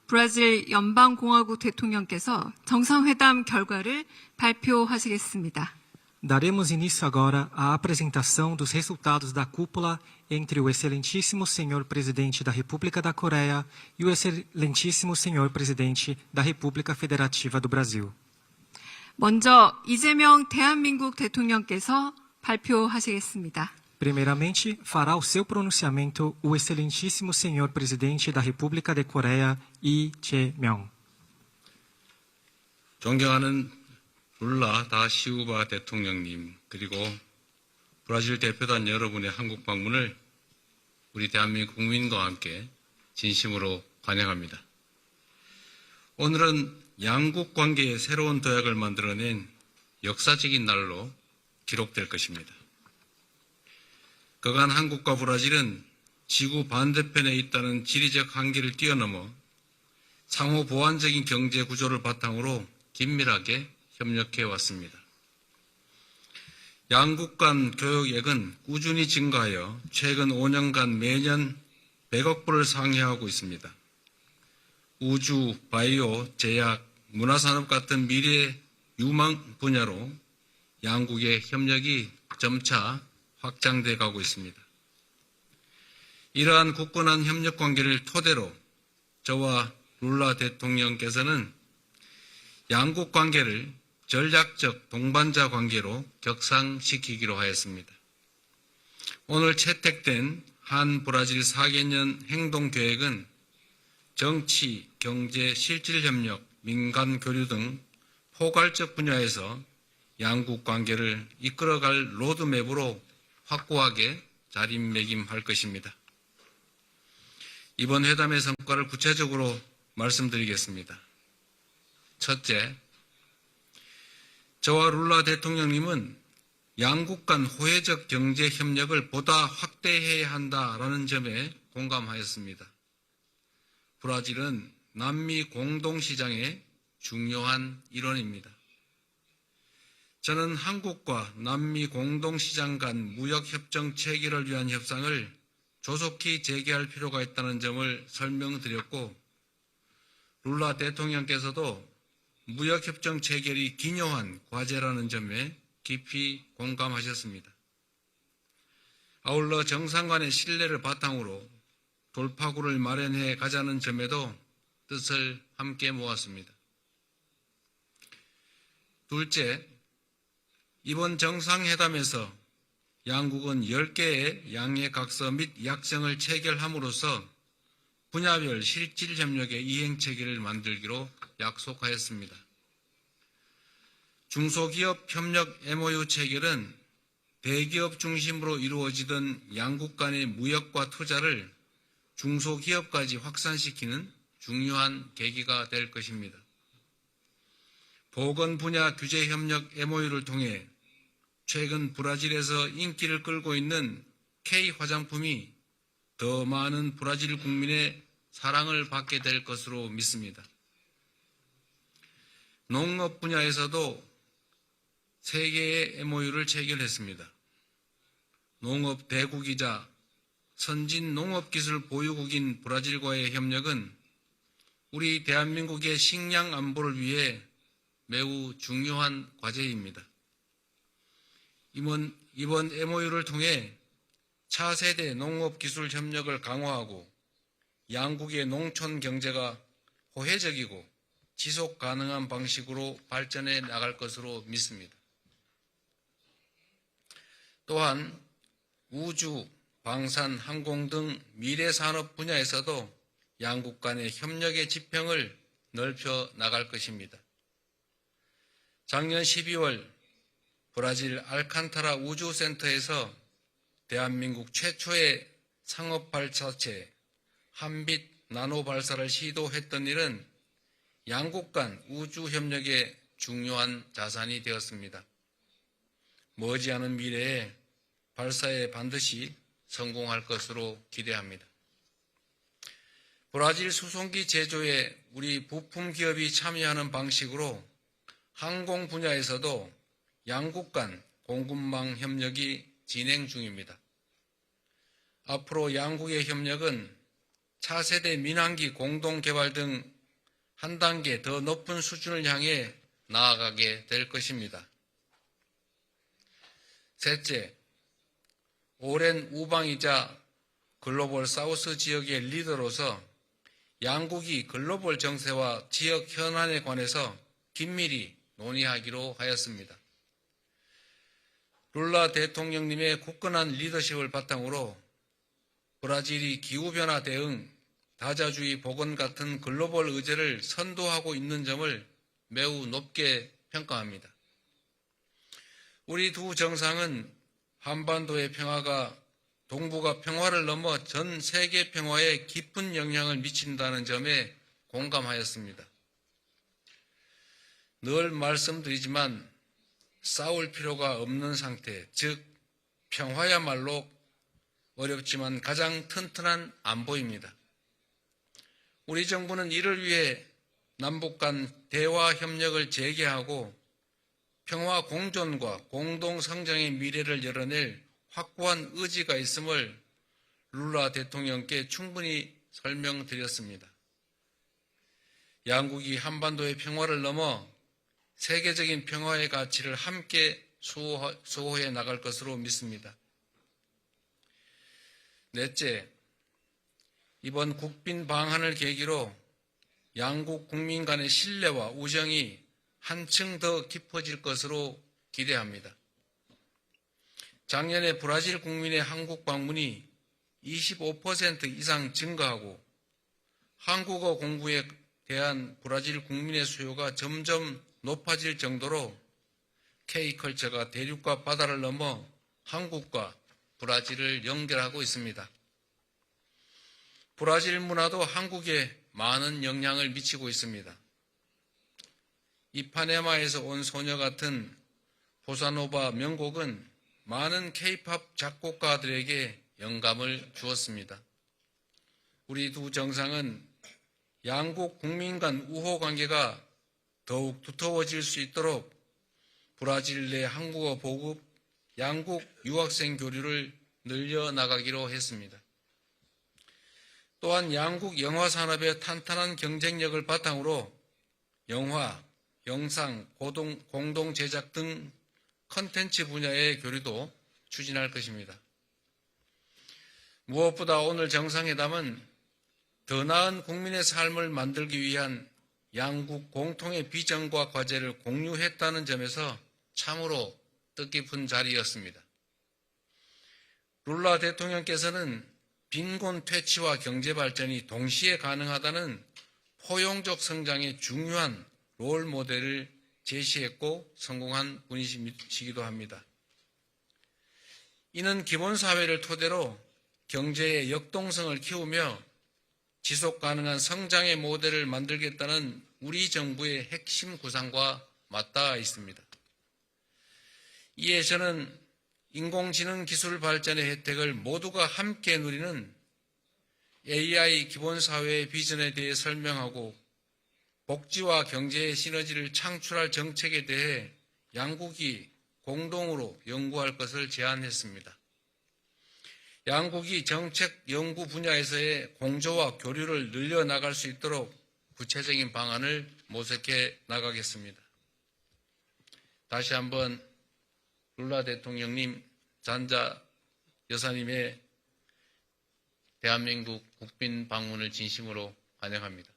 브라질 연방공화국 대통령께서 정상회담 결과를 발표하시겠습니다. Daremos início agora à apresentação dos resultados da cúpula entre o Excelentíssimo Senhor Presidente da República da Coreia e o Excelentíssimo Senhor Presidente da República Federativa do Brasil. 먼저 이재명 대한민국 대통령께서 발표하시겠습니다. Primeiramente, fará o seu pronunciamento o Excelentíssimo Senhor Presidente da República da Coreia, Lee Jae-myung. 존경하는 룰라 다 시우바 대통령님, 그리고 브라질 대표단 여러분의 한국 방문을 우리 대한민국 국민과 함께 진심으로 환영합니다. 오늘은 양국 관계의 새로운 도약을 만들어낸 역사적인 날로 기록될 것입니다. 그간 한국과 브라질은 지구 반대편에 있다는 지리적 한계를 뛰어넘어 상호 보완적인 경제 구조를 바탕으로 긴밀하게 협력해 왔습니다. 양국 간 교역액은 꾸준히 증가하여 최근 5년간 매년 100억 불을 상회하고 있습니다. 우주, 바이오, 제약, 문화산업 같은 미래 유망 분야로 양국의 협력이 점차 확장돼 가고 있습니다. 이러한 굳건한 협력 관계를 토대로 저와 룰라 대통령께서는 양국 관계를 전략적 동반자 관계로 격상시키기로 하였습니다. 오늘 채택된 한 브라질 4개년 행동계획은 정치, 경제, 실질협력, 민간 교류 등 포괄적 분야에서 양국 관계를 이끌어갈 로드맵으로 확고하게 자리매김할 것입니다. 이번 회담의 성과를 구체적으로 말씀드리겠습니다. 첫째, 저와 룰라 대통령님은 양국 간 호혜적 경제 협력을 보다 확대해야 한다라는 점에 공감하였습니다. 브라질은 남미 공동시장의 중요한 일원입니다. 저는 한국과 남미 공동시장 간 무역협정 체결을 위한 협상을 조속히 재개할 필요가 있다는 점을 설명드렸고, 룰라 대통령께서도 무역협정 체결이 기요한 과제라는 점에 깊이 공감하셨습니다. 아울러 정상 간의 신뢰를 바탕으로 돌파구를 마련해 가자는 점에도 뜻을 함께 모았습니다. 둘째, 이번 정상회담에서 양국은 10개의 양해각서 및 약정을 체결함으로써 분야별 실질협력의 이행체계를 만들기로 약속하였습니다. 중소기업 협력 MOU 체결은 대기업 중심으로 이루어지던 양국 간의 무역과 투자를 중소기업까지 확산시키는 중요한 계기가 될 것입니다. 보건 분야 규제협력 MOU를 통해 최근 브라질에서 인기를 끌고 있는 K 화장품이 더 많은 브라질 국민의 사랑을 받게 될 것으로 믿습니다. 농업 분야에서도 3개의 MOU를 체결했습니다. 농업 대국이자 선진 농업기술 보유국인 브라질과의 협력은 우리 대한민국의 식량 안보를 위해 매우 중요한 과제입니다. 이번 MOU를 통해 차세대 농업기술 협력을 강화하고 양국의 농촌 경제가 호혜적이고 지속 가능한 방식으로 발전해 나갈 것으로 믿습니다. 또한 우주, 방산, 항공 등 미래산업 분야에서도 양국 간의 협력의 지평을 넓혀 나갈 것입니다. 작년 12월 브라질 알칸타라 우주센터에서 대한민국 최초의 상업발사체 한빛 나노 발사를 시도했던 일은 양국 간 우주협력의 중요한 자산이 되었습니다. 머지않은 미래에 발사에 반드시 성공할 것으로 기대합니다. 브라질 수송기 제조에 우리 부품 기업이 참여하는 방식으로 항공 분야에서도 양국 간 공급망 협력이 진행 중입니다. 앞으로 양국의 협력은 차세대 민항기 공동개발 등 한 단계 더 높은 수준을 향해 나아가게 될 것입니다. 셋째, 오랜 우방이자 글로벌 사우스 지역의 리더로서 양국이 글로벌 정세와 지역 현안에 관해서 긴밀히 논의하기로 하였습니다. 룰라 대통령님의 굳건한 리더십을 바탕으로 브라질이 기후변화 대응, 다자주의 복원 같은 글로벌 의제를 선도하고 있는 점을 매우 높게 평가합니다. 우리 두 정상은 한반도의 평화가 동북아 평화를 넘어 전 세계 평화에 깊은 영향을 미친다는 점에 공감하였습니다. 늘 말씀드리지만 싸울 필요가 없는 상태, 즉 평화야말로 어렵지만 가장 튼튼한 안보입니다. 우리 정부는 이를 위해 남북 간 대화 협력을 재개하고 평화 공존과 공동 성장의 미래를 열어낼 확고한 의지가 있음을 룰라 대통령께 충분히 설명드렸습니다. 양국이 한반도의 평화를 넘어 세계적인 평화의 가치를 함께 수호해 나갈 것으로 믿습니다. 넷째, 이번 국빈 방한을 계기로 양국 국민 간의 신뢰와 우정이 한층 더 깊어질 것으로 기대합니다. 작년에 브라질 국민의 한국 방문이 25% 이상 증가하고 한국어 공부에 대한 브라질 국민의 수요가 점점 높아질 정도로 K컬처가 대륙과 바다를 넘어 한국과 브라질을 연결하고 있습니다. 브라질 문화도 한국에 많은 영향을 미치고 있습니다. 이파네마에서 온 소녀 같은 보사노바 명곡은 많은 K-팝 작곡가들에게 영감을 주었습니다. 우리 두 정상은 양국 국민 간 우호 관계가 더욱 두터워질 수 있도록 브라질 내 한국어 보급, 양국 유학생 교류를 늘려나가기로 했습니다. 또한 양국 영화 산업의 탄탄한 경쟁력을 바탕으로 영화, 영상, 공동 제작 등 컨텐츠 분야의 교류도 추진할 것입니다. 무엇보다 오늘 정상회담은 더 나은 국민의 삶을 만들기 위한 양국 공통의 비전과 과제를 공유했다는 점에서 참으로 뜻깊은 자리였습니다. 룰라 대통령께서는 빈곤 퇴치와 경제 발전이 동시에 가능하다는 포용적 성장의 중요한 롤 모델을 제시했고 성공한 분이시기도 합니다. 이는 기본사회를 토대로 경제의 역동성을 키우며 지속 가능한 성장의 모델을 만들겠다는 우리 정부의 핵심 구상과 맞닿아 있습니다. 이에 저는 인공지능 기술 발전의 혜택을 모두가 함께 누리는 AI 기본사회의 비전에 대해 설명하고 복지와 경제의 시너지를 창출할 정책에 대해 양국이 공동으로 연구할 것을 제안했습니다. 양국이 정책 연구 분야에서의 공조와 교류를 늘려나갈 수 있도록 구체적인 방안을 모색해 나가겠습니다. 다시 한번 룰라 대통령님, 잔자 여사님의 대한민국 국빈 방문을 진심으로 환영합니다.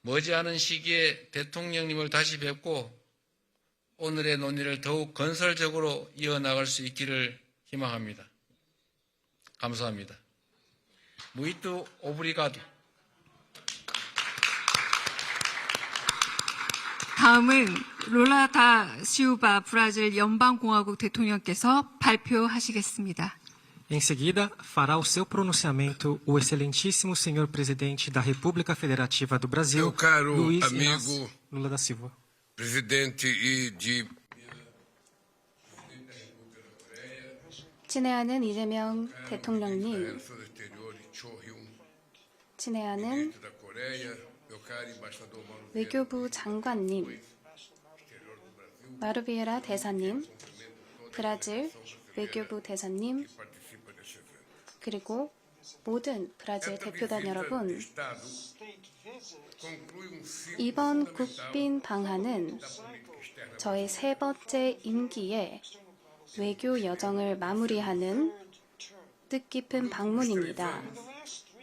머지않은 시기에 대통령님을 다시 뵙고 오늘의 논의를 더욱 건설적으로 이어나갈 수 있기를 희망합니다. 감사합니다. Muito obrigado. 다음은 룰라 다 시우바 브라질 연방공화국 대통령께서 발표하시겠습니다. Em seguida, fará o seu pronunciamento o excelentíssimo senhor presidente da República Federativa do Brasil, Meu caro Luiz amigo Inácio Lula da Silva. presidente 친애하는 이재명 대통령님, do exterior Cho Hyun, 친애하는 da Coreia, meu caro embaixador Mauro 외교부 장관님, 마루비에라 대사님, 브라질 외교부 대사님, participa desse evento. 그리고 모든 브라질 대표단 여러분, Estado conclui um ciclo 이번 fundamental 국빈 방한은 da política externa. 저의 세 번째 임기에 외교 여정을 마무리하는 뜻깊은 방문입니다.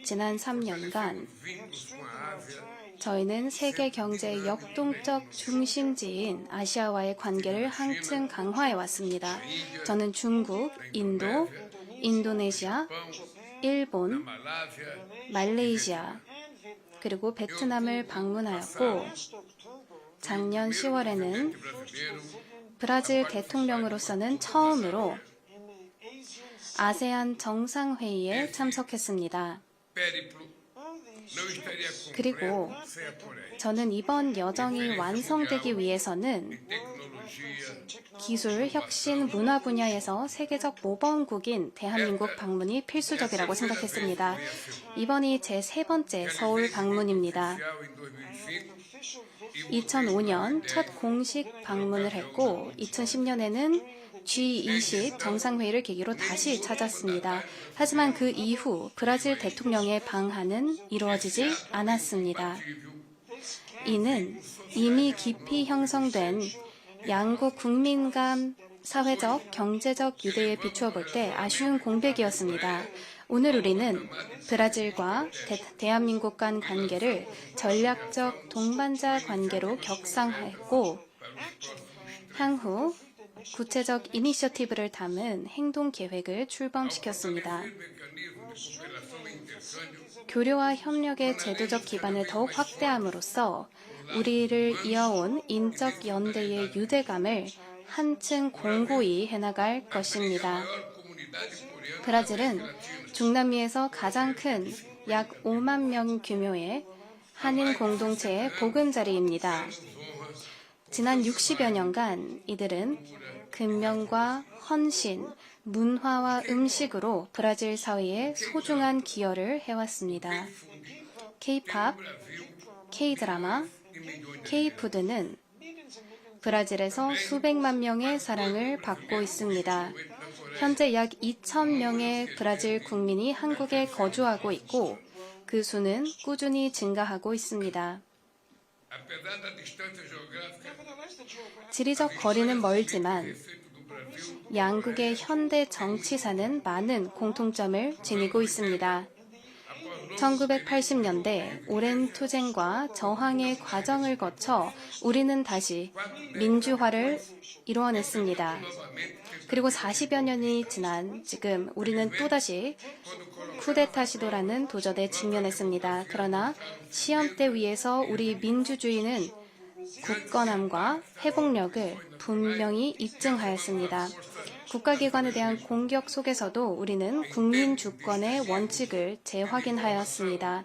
지난 3년간 Vínculos com a Ásia 저희는 세계 경제의 역동적 중심지인 아시아와의 관계를 한층 강화해 왔습니다. 저는 중국, 인도, 인도네시아, 일본, Malásia, 말레이시아, 그리고 베트남을 방문하였고 작년 10월에는 brasileiro, 브라질 대통령으로서는 처음으로 아세안 정상회의에 참석했습니다. périplo não estaria 그리고 completo sem a Coreia. 저는 이번 여정이 완성되기 위해서는 Tecnologia, 기술, 혁신, 문화 분야에서 세계적 모범국인 대한민국 방문이 필수적이라고 생각했습니다. 이번이 제 세 번째 서울 방문입니다. em 2005년 첫 공식 방문을 했고 2010년에는 G20 정상회의를 계기로 다시 찾았습니다. 하지만 그 이후 브라질 대통령의 방한은 이루어지지 않았습니다. 이는 이미 깊이 형성된 양국 국민 간 사회적, 경제적 유대에 비추어 볼 때 아쉬운 공백이었습니다. 오늘 우리는 브라질과 대한민국 간 관계를 전략적 동반자 관계로 격상했고 향후 구체적 이니셔티브를 담은 행동 계획을 출범시켰습니다. 교류와 협력의 제도적 기반을 더욱 확대함으로써 우리를 이어온 인적 연대의 유대감을 한층 공고히 해나갈 것입니다. 브라질은 중남미에서 가장 큰 약 5만 명 규모의 한인 공동체의 보금자리입니다. 지난 60여 년간 이들은 근면과 헌신, 문화와 음식으로 브라질 사회에 소중한 기여를 해왔습니다. K-팝, K-드라마, K-푸드는 브라질에서 수백만 명의 사랑을 받고 있습니다. 현재 약 2,000명의 브라질 국민이 한국에 거주하고 있고 그 수는 꾸준히 증가하고 있습니다. apesar da distância geográfica, 지리적 거리는 멀지만 양국의 현대 정치사는 많은 공통점을 지니고 있습니다. 1980년대 오랜 투쟁과 저항의 과정을 거쳐 우리는 다시 민주화를 이루어냈습니다. 그리고 40여 년이 지난 지금 우리는 또다시 쿠데타 시도라는 도전에 직면했습니다. 그러나 시험대 위에서 우리 민주주의는 굳건함과 회복력을 분명히 입증하였습니다. 국가기관에 대한 공격 속에서도 우리는 국민 주권의 원칙을 재확인하였습니다.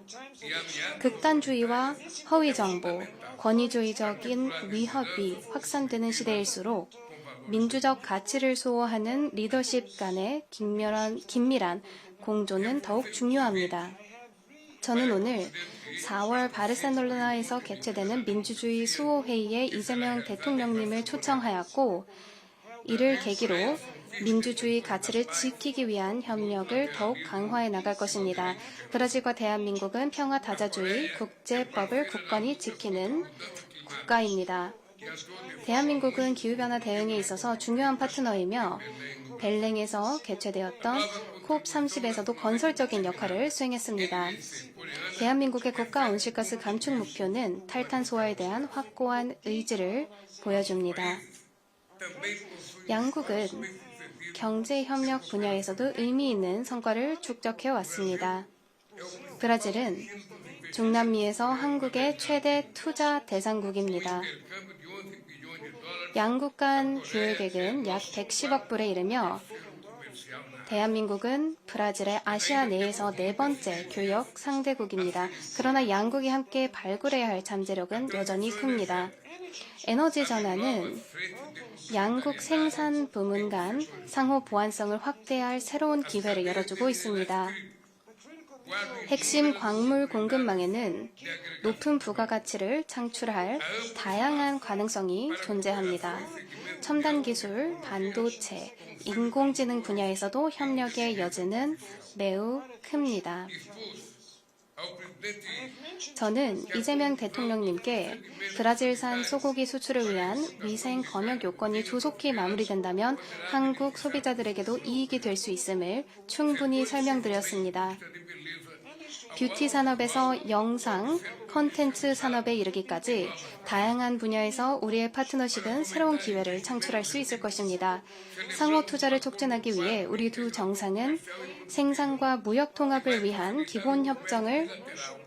극단주의와 허위정보, 권위주의적인 위협이 확산되는 시대일수록 민주적 가치를 수호하는 리더십 간의 긴밀한 공조는 더욱 중요합니다. 저는 오늘 4월 바르셀로나에서 개최되는 민주주의 수호회의에 이재명 대통령님을 초청하였고 이를 계기로 민주주의 가치를 지키기 위한 협력을 더욱 강화해 나갈 것입니다. 브라질과 대한민국은 평화 다자주의, 국제법을 굳건히 지키는 국가입니다. 대한민국은 기후변화 대응에 있어서 중요한 파트너이며 벨랭에서 개최되었던 COP30에서도 건설적인 역할을 수행했습니다. 대한민국의 국가 온실가스 감축 목표는 탈탄소화에 대한 확고한 의지를 보여줍니다. 양국은 경제협력 분야에서도 의미 있는 성과를 축적해 왔습니다. 브라질은 중남미에서 한국의 최대 투자 대상국입니다. 양국 간 교역액은 약 110억 불에 이르며 대한민국은 브라질의 아시아 내에서 네 번째 교역 상대국입니다. 그러나 양국이 함께 발굴해야 할 잠재력은 여전히 큽니다. 에너지 전환은 양국 생산 부문 간 상호 보완성을 확대할 새로운 기회를 열어주고 있습니다. 핵심 광물 공급망에는 높은 부가가치를 창출할 다양한 가능성이 존재합니다. 첨단 기술, 반도체, 인공지능 분야에서도 협력의 여지는 매우 큽니다. ao presidente 저는 이재명 대통령님께 브라질산 소고기 수출을 위한 위생 검역 요건이 조속히 마무리된다면 한국 소비자들에게도 이익이 될 수 있음을 충분히 설명드렸습니다. 뷰티 산업에서 영상, 컨텐츠 산업에 이르기까지 다양한 분야에서 우리의 파트너십은 새로운 기회를 창출할 수 있을 것입니다. 상호 투자를 촉진하기 위해 우리 두 정상은 생산과 무역 통합을 위한 기본 협정을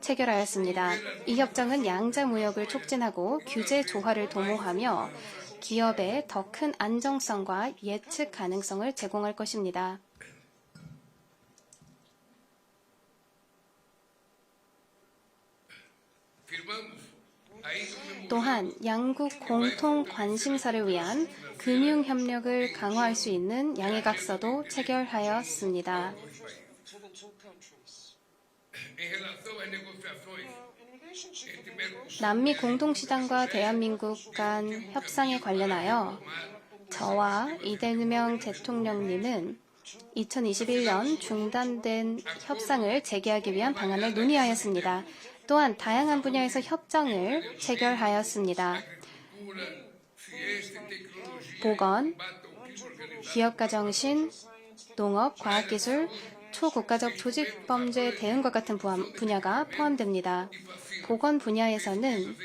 체결하였습니다. 이 협정은 양자 무역을 촉진하고 규제 조화를 도모하며 기업에 더 큰 안정성과 예측 가능성을 제공할 것입니다. firmamos aí 또한 양국 공통 관심사를 위한 금융 협력을 강화할 수 있는 양해각서도 체결하였습니다. em relação às negociações entre Mercosul 남미 공동시장과 대한민국 간 협상에 관련하여 저와 이재명 대통령님은 2021년 중단된 협상을 재개하기 위한 방안을 논의하였습니다. 또한 다양한 분야에서 협정을 체결하였습니다. 보건, 기업가정신, 농업, 과학기술, 초국가적 조직범죄 대응과 같은 분야가 포함됩니다. 보건 분야에서는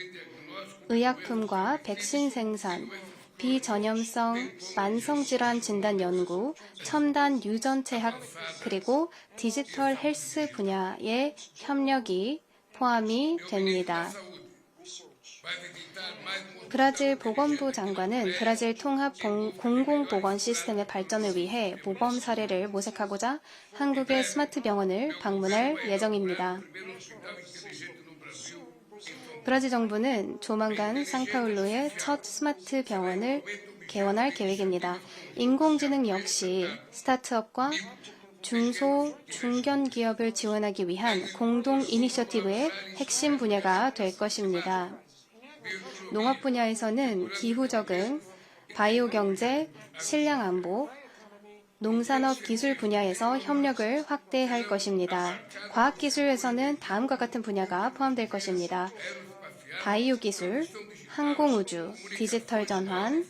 의약품과 백신 생산, 비전염성 만성질환 진단 연구, 첨단 유전체학, 그리고 디지털 헬스 분야의 협력이 포함이 됩니다. 브라질 보건부 장관은 브라질 통합 공공보건 시스템의 발전을 위해 모범 사례를 모색하고자 한국의 스마트 병원을 방문할 예정입니다. 브라질 정부는 조만간 상파울루의 첫 스마트 병원을 개원할 계획입니다. 인공지능 역시 스타트업과 중소, 중견 기업을 지원하기 위한 공동 이니셔티브의 핵심 분야가 될 것입니다. 농업 분야에서는 기후 적응, 바이오 경제, 식량 안보, 농산업 기술 분야에서 협력을 확대할 것입니다. 과학 기술에서는 다음과 같은 분야가 포함될 것입니다. 바이오 기술, 항공우주, 디지털 전환,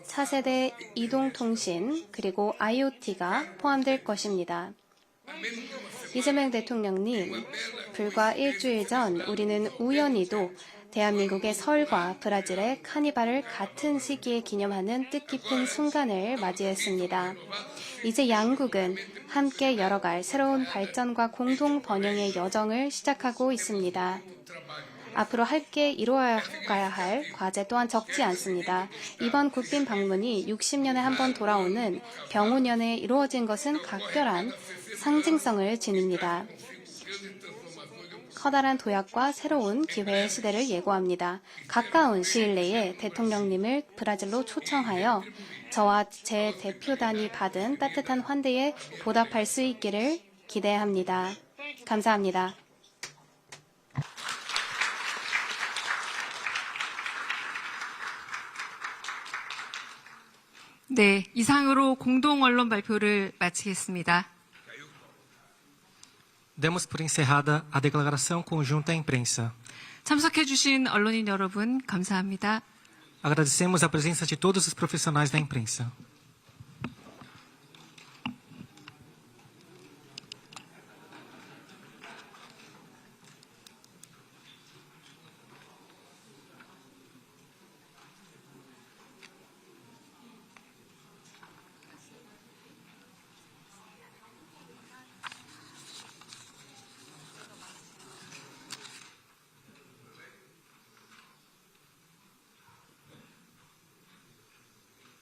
차세대 이동통신, 그리고 IoT가 포함될 것입니다. 이재명 대통령님, 불과 일주일 전 우리는 우연히도 대한민국의 설과 브라질의 카니발을 같은 시기에 기념하는 뜻깊은 순간을 맞이했습니다. 이제 양국은 함께 열어갈 새로운 발전과 공동 번영의 여정을 시작하고 있습니다. 앞으로 함께 이루어가야 할 과제 또한 적지 않습니다. 이번 국빈 방문이 60년에 한 번 돌아오는 병우년에 이루어진 것은 각별한 상징성을 지닙니다. 커다란 도약과 새로운 기회의 시대를 예고합니다. 가까운 시일 내에 대통령님을 브라질로 초청하여 저와 제 대표단이 받은 따뜻한 환대에 보답할 수 있기를 기대합니다. 감사합니다. 네, 이상으로 공동 언론 발표를 마치겠습니다. Demos por encerrada a declaração conjunta à imprensa. 참석해주신 언론인 여러분, 감사합니다. Agradecemos a presença de todos os profissionais da imprensa.